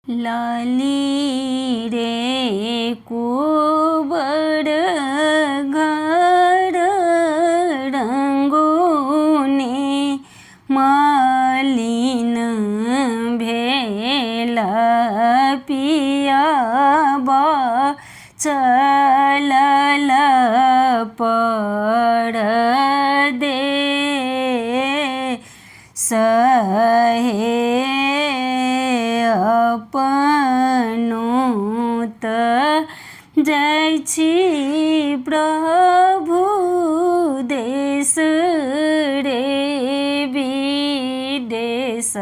लाली रे कुबड़ घर रंगोने मालिन भेला पियाबा चलल पड़ दे सहे अपनोत जाइ छी प्रभु देश रे विदेश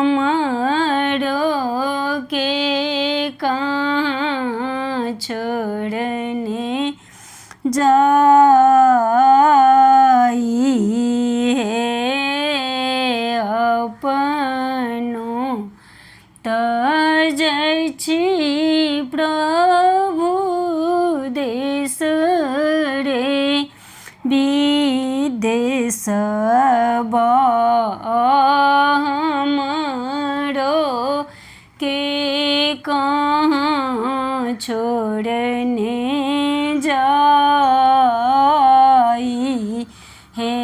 हमरो के कहाँ छोड़ने जाई हे अपनो त जाइ छी प्रभु देश रे विदेश हमरो के कहाँ छोड़ने जाई हे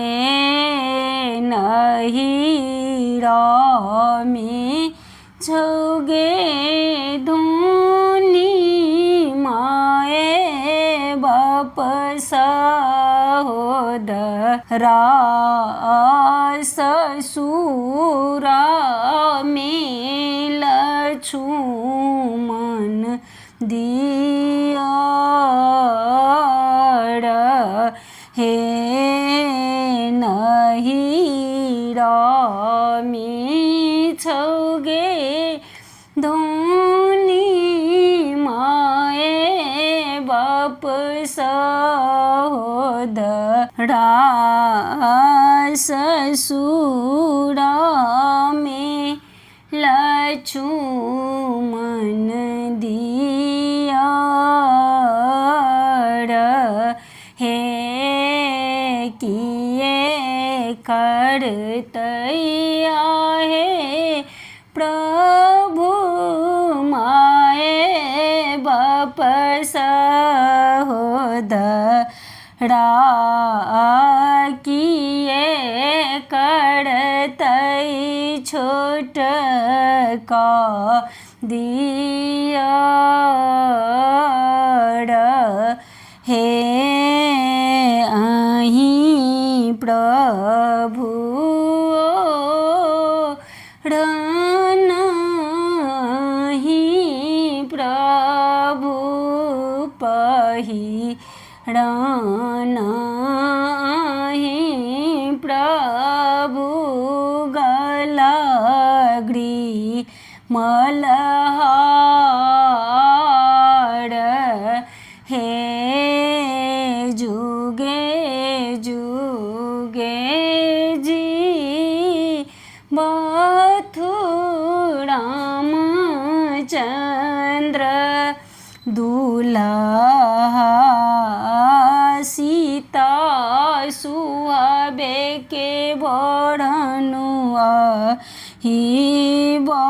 नहिरा में छौगे धोनी माए बाप सहोदरा ससुरा में लक्ष्मण दियर हे नहिरा में छौगे धोनी माए बाप सहोदरा ससुरा में लक्ष्मण दियर हे किए करतैया हे प्रभु माए बाप सहोदरा किए करतै छोट का दियर हे अहीं प्रभु रनहि प्रभु पहिरनहि प्रभु गलाग्री मलहार हे जुगे जुगे जी बथु रामचंद्र दुल्हा सीता सुहाबे के बड़नुआ ही बा